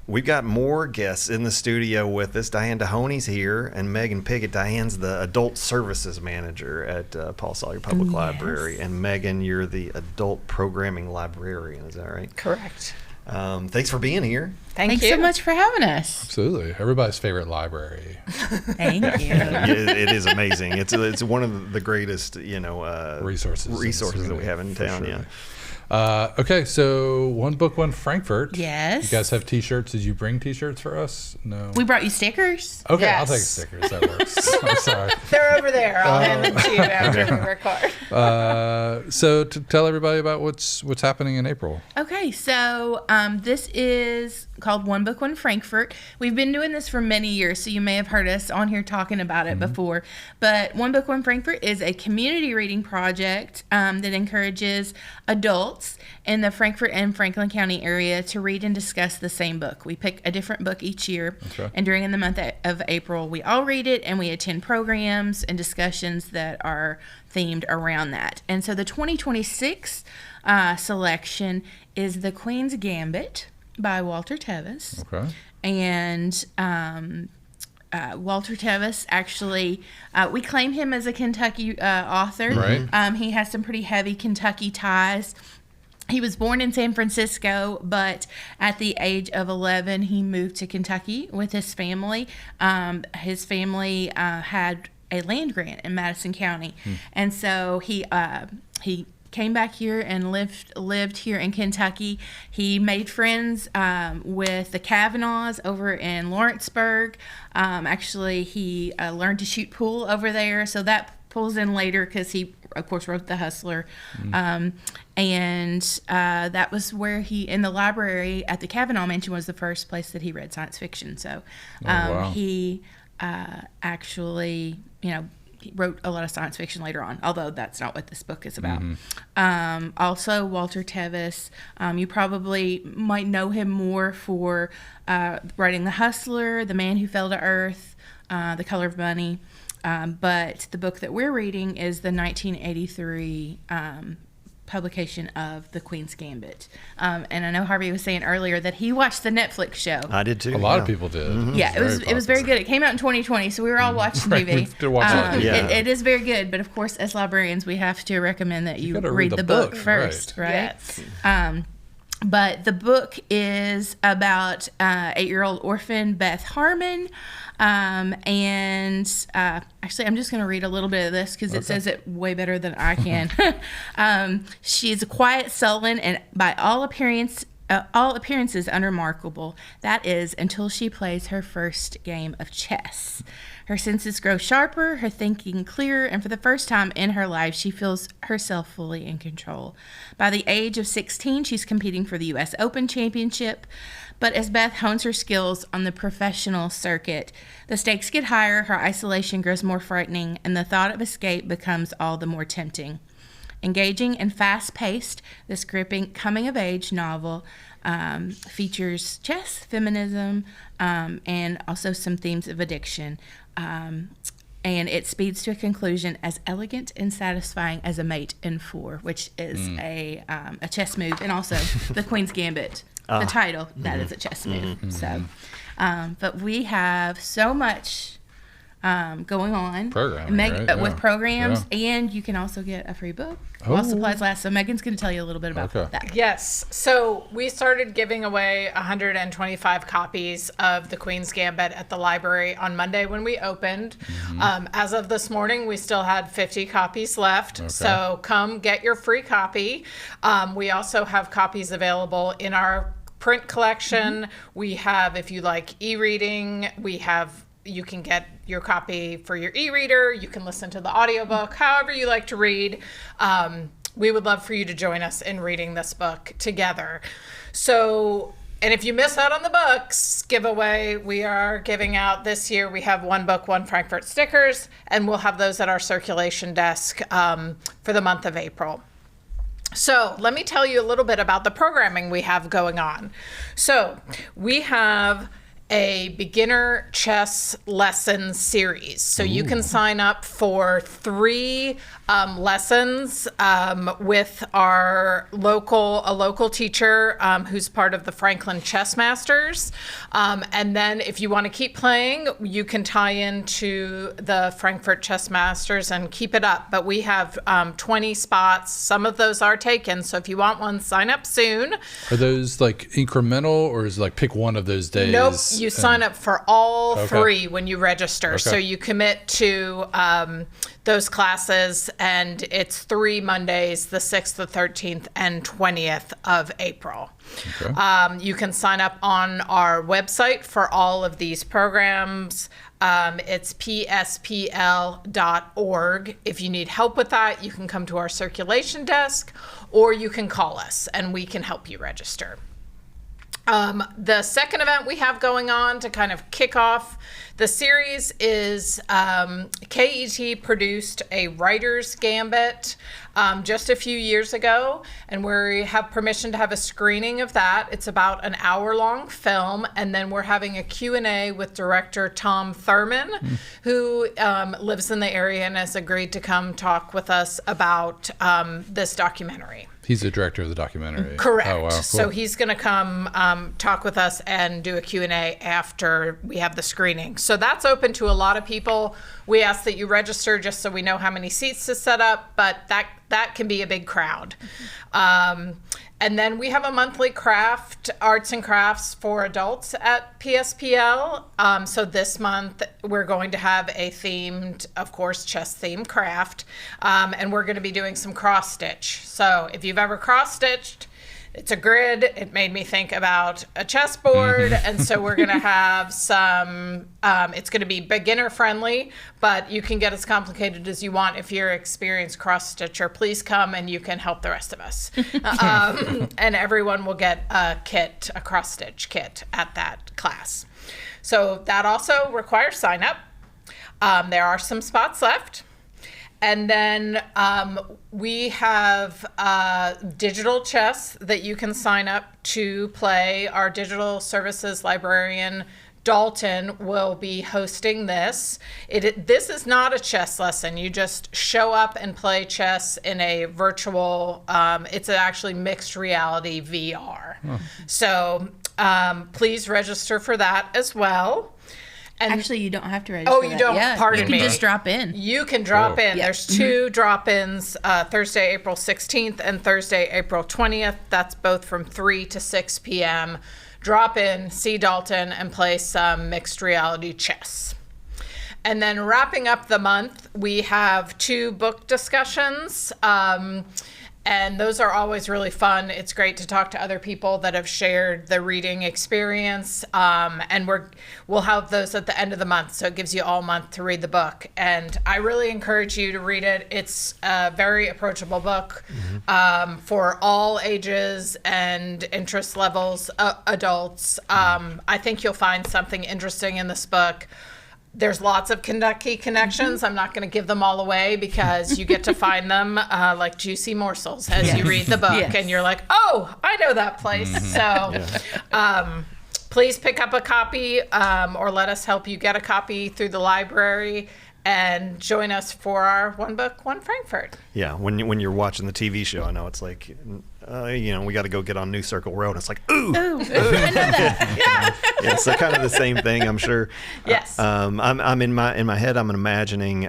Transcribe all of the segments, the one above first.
We've got more guests in the studio with us. Diane Dehoney's here, and Megan Pickett. Diane's the adult services manager at Paul Sawyier Public Library, and Megan, you're the adult programming librarian. Is that right? Correct. Thanks for being here. Thanks so much for having us. Absolutely. Everybody's favorite library. Thank you. It is amazing. It's one of the greatest, resources that we have in town. Sure. Yeah. Okay, so One Book, One Frankfort. Yes. You guys have T-shirts. Did you bring T-shirts for us? No. We brought you stickers. Okay, Yes. I'll take stickers. That works. I'm sorry. They're over there. I'll hand them to you after we record. So to tell everybody about what's happening in April. Okay, so this is called One Book, One Frankfort. We've been doing this for many years, so you may have heard us on here talking about it before. But One Book, One Frankfort is a community reading project that encourages adults in the Frankfort and Franklin County area to read and discuss the same book. We pick a different book each year, and during the month of April, we all read it, and we attend programs and discussions that are themed around that. And so the 2026 selection is The Queen's Gambit by Walter Tevis. Okay. And Walter Tevis, actually, we claim him as a Kentucky author. Right. He has some pretty heavy Kentucky ties. He was born in San Francisco, but at the age of 11, he moved to Kentucky with his family. His family had a land grant in Madison County, and so he came back here and lived here in Kentucky. He made friends with the Kavanaughs over in Lawrenceburg. Actually, he learned to shoot pool over there, so that pulls in later because he, of course, wrote The Hustler. And that was where in the library at the Kavanaugh Mansion was the first place that he read science fiction. So wow. he actually, he wrote a lot of science fiction later on, although that's not what this book is about. Also, Walter Tevis, you probably might know him more for writing The Hustler, The Man Who Fell to Earth, The Color of Money. But the book that we're reading is the 1983 publication of The Queen's Gambit. And I know Harvey was saying earlier that he watched the Netflix show. I did too. A lot of people did. Yeah, it was very good. It came out in 2020, so we were all watching Right, TV. we did watch it. It is very good, but of course, as librarians, we have to recommend that you gotta read the book first, right? Yes. But the book is about 8-year-old orphan Beth Harmon. And actually, I'm just going to read a little bit of this because it says it way better than I can. She's a quiet, sullen, and by all appearances unremarkable. That is, until she plays her first game of chess. Her senses grow sharper, her thinking clearer, and for the first time in her life, she feels herself fully in control. By the age of 16, she's competing for the U.S. Open Championship. But as Beth hones her skills on the professional circuit, the stakes get higher, her isolation grows more frightening, and the thought of escape becomes all the more tempting. Engaging and fast-paced, this gripping coming-of-age novel features chess, feminism, and also some themes of addiction. And it speeds to a conclusion as elegant and satisfying as a mate in 4, which is a chess move, and also the Queen's Gambit. The title, that is a chess move. So, but we have so much going on with programs, and you can also get a free book while supplies last. So Megan's going to tell you a little bit about that. Yes. So we started giving away 125 copies of The Queen's Gambit at the library on Monday when we opened. As of this morning, we still had 50 copies left. So come get your free copy. We also have copies available in our print collection. We have, if you like e-reading, you can get your copy for your e-reader. You can listen to the audiobook, however you like to read. We would love for you to join us in reading this book together. So, and if you miss out on the books giveaway, we are giving out this year, we have One Book, One Frankfort stickers, and we'll have those at our circulation desk for the month of April. So let me tell you a little bit about the programming we have going on. So we have a beginner chess lesson series. So you can sign up for 3 lessons with our local teacher who's part of the Franklin Chess Masters. And then if you want to keep playing, you can tie into the Frankfurt Chess Masters and keep it up. But we have 20 spots. Some of those are taken. So if you want one, sign up soon. Are those like incremental, or is it like pick one of those days? Nope. You sign up for all Okay. 3 when you register. Okay. So you commit to those classes, and it's 3 Mondays, the 6th, the 13th, and 20th of April. Okay. You can sign up on our website for all of these programs. It's pspl.org. If you need help with that, you can come to our circulation desk, or you can call us and we can help you register. The second event we have going on to kind of kick off the series is KET produced a writer's Gambit just a few years ago, and we have permission to have a screening of that. It's about an hour-long film, and then we're having a Q&A with director Tom Thurman, who lives in the area and has agreed to come talk with us about this documentary. He's the director of the documentary. Correct. Oh, wow. Cool. So he's going to come talk with us and do a Q&A after we have the screening. So that's open to a lot of people. We ask that you register just so we know how many seats to set up, but that can be a big crowd. And then we have a monthly arts and crafts for adults at PSPL. So this month we're going to have a themed, of course, chess-themed craft. And we're going to be doing some cross-stitch. So if you've ever cross-stitched, it's a grid. It made me think about a chessboard. And so we're going to have some, it's going to be beginner friendly, but you can get as complicated as you want. If you're an experienced cross stitcher, please come and you can help the rest of us. And everyone will get a cross stitch kit at that class. So that also requires sign up. There are some spots left. And then we have digital chess that you can sign up to play. Our digital services librarian, Dalton, will be hosting this. This is not a chess lesson. You just show up and play chess in a virtual, it's actually mixed reality VR. Oh. So please register for that as well. And actually, you don't have to register. Oh, you don't? Yeah, Pardon me. You can just drop in. You can drop in. Yep. There's 2 drop-ins, Thursday, April 16th and Thursday, April 20th. That's both from 3 to 6 p.m. Drop in, see Dalton, and play some mixed reality chess. And then wrapping up the month, we have 2 book discussions. And those are always really fun. It's great to talk to other people that have shared the reading experience. And we'll have those at the end of the month. So it gives you all month to read the book. And I really encourage you to read it. It's a very approachable book for all ages and interest levels, adults. I think you'll find something interesting in this book. There's lots of Kentucky connections. I'm not going to give them all away because you get to find them like juicy morsels as you read the book. And you're like, oh, I know that place. So please pick up a copy or let us help you get a copy through the library. And join us for our One Book, One Frankfurt. Yeah, when you're watching the TV show, I know it's like, we got to go get on New Circle Road. It's like, ooh, I know that. yeah. So kind of the same thing, I'm sure. Yes. I'm in my head. I'm imagining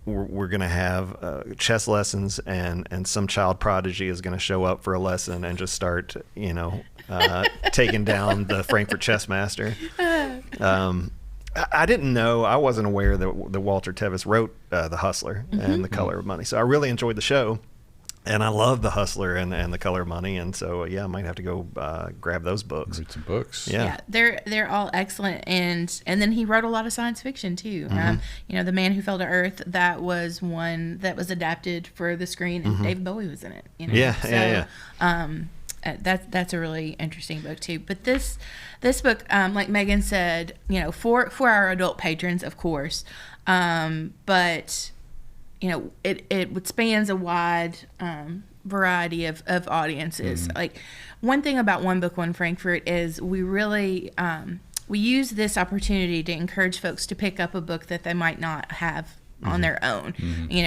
we're going to have chess lessons, and some child prodigy is going to show up for a lesson and just start, taking down the Frankfurt Chess Master. I didn't know. I wasn't aware that Walter Tevis wrote The Hustler and The Color of Money. So I really enjoyed the show, and I love The Hustler and The Color of Money. And so I might have to go grab those books. Read some books. Yeah, they're all excellent, and then he wrote a lot of science fiction too. The Man Who Fell to Earth, that was one that was adapted for the screen, and David Bowie was in it. Yeah. That's a really interesting book too. But this book, like Megan said, for our adult patrons, of course, but it spans a wide variety of audiences. Like, one thing about One Book, One Frankfurt is we really we use this opportunity to encourage folks to pick up a book that they might not have on their own,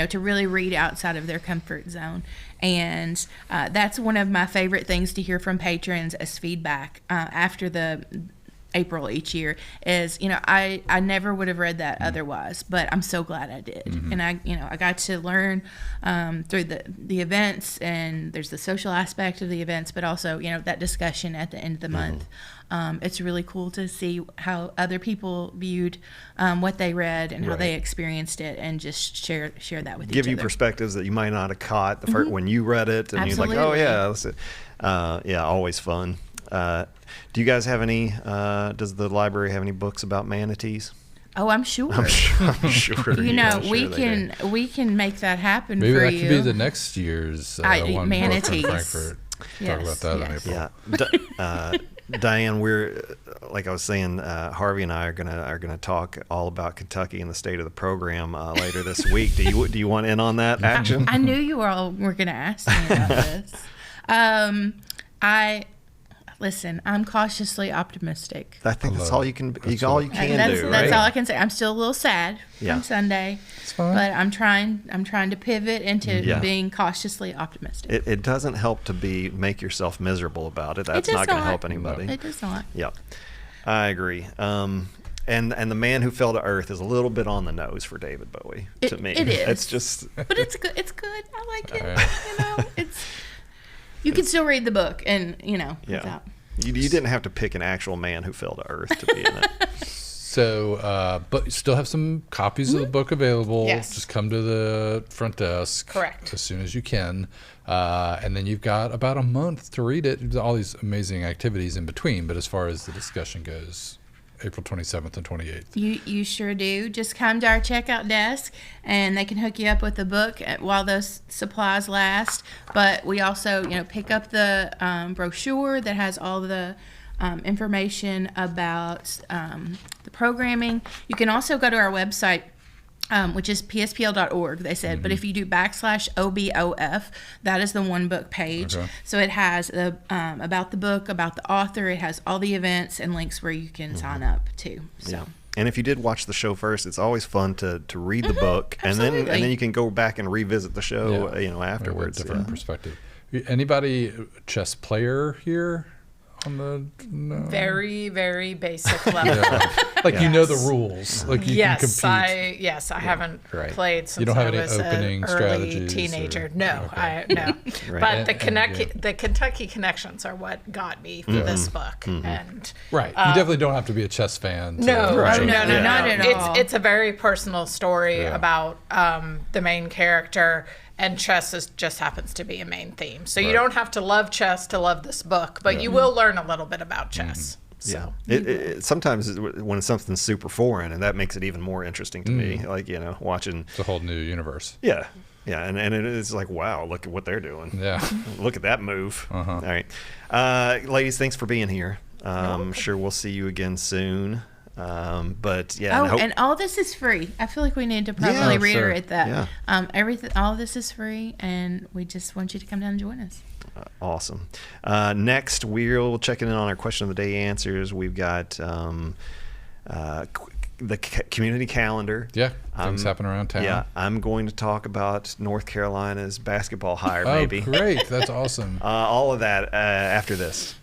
to really read outside of their comfort zone. And that's one of my favorite things to hear from patrons as feedback after the April each year is, I never would have read that otherwise, but I'm so glad I did. And I got to learn through the events, and there's the social aspect of the events, but also, that discussion at the end of the month. It's really cool to see how other people viewed what they read and how they experienced it, and just share that with Give each you other. perspectives that you might not have caught the first, when you read it, and you're like, oh yeah, that's it. Always fun. Do you guys have any? Does the library have any books about manatees? Oh, I'm sure. I'm sure. We can make that happen Maybe for that you. could be the next year's one manatees. book from Frankfort. Talk about that in April. Yeah. Diane, we're like I was saying, Harvey and I are gonna talk all about Kentucky and the state of the program later this week. Do you want in on that action? I knew you all were going to ask me about this. Listen, I'm cautiously optimistic. I think that's all you can. That's All you can do, right? That's all I can say. I'm still a little sad from Sunday, It's fine. but I'm trying to pivot into being cautiously optimistic. It doesn't help to make yourself miserable about it. That's not going to help anybody. It does not. Yeah, I agree. And the man who fell to earth is a little bit on the nose for David Bowie to me. It is. It's just. But it's good. It's good. I like it. Right. It's. You can still read the book, and without. You didn't have to pick an actual man who fell to earth to be in it. So, but you still have some copies of the book available. Yes. Just come to the front desk. Correct. As soon as you can. And then you've got about a month to read it. There's all these amazing activities in between. But as far as the discussion goes, April 27th and 28th. You sure do. Just come to our checkout desk, and they can hook you up with the book while those supplies last. But we also, pick up the brochure that has all the information about the programming. You can also go to our website, which is pspl.org, they said. But if you do /OBOF, that is the one book page. Okay. So it has about the book, about the author. It has all the events and links where you can sign up too. So. Yeah. And if you did watch the show first, it's always fun to read the book, and then you can go back and revisit the show, afterwards. Different perspective. Anybody chess player here? No. Very, very basic level. You know the rules. Like you can compete. I haven't played since You don't have I any was opening an early strategies teenager. or- No, okay. no. Right. But the Kentucky connections are what got me for this book. And Right. You definitely don't have to be a chess fan. to no, approach it. not at all. It's a very personal story about the main character, and chess just happens to be a main theme. So you don't have to love chess to love this book, but you will learn a little bit about chess. So. It sometimes when something's super foreign, and that makes it even more interesting to me. Like watching. It's a whole new universe. Yeah, and it is like, wow, look at what they're doing. Yeah. Look at that move. All right, ladies, thanks for being here. I'm sure we'll see you again soon. But yeah. And all this is free. I feel like we need to probably reiterate that. Yeah. All of this is free, and we just want you to come down and join us. Awesome. Next, we'll check in on our question of the day answers. We've got the community calendar. Yeah. Things happen around town. Yeah, I'm going to talk about North Carolina's basketball hire, Oh, maybe. great. That's awesome. All of that after this.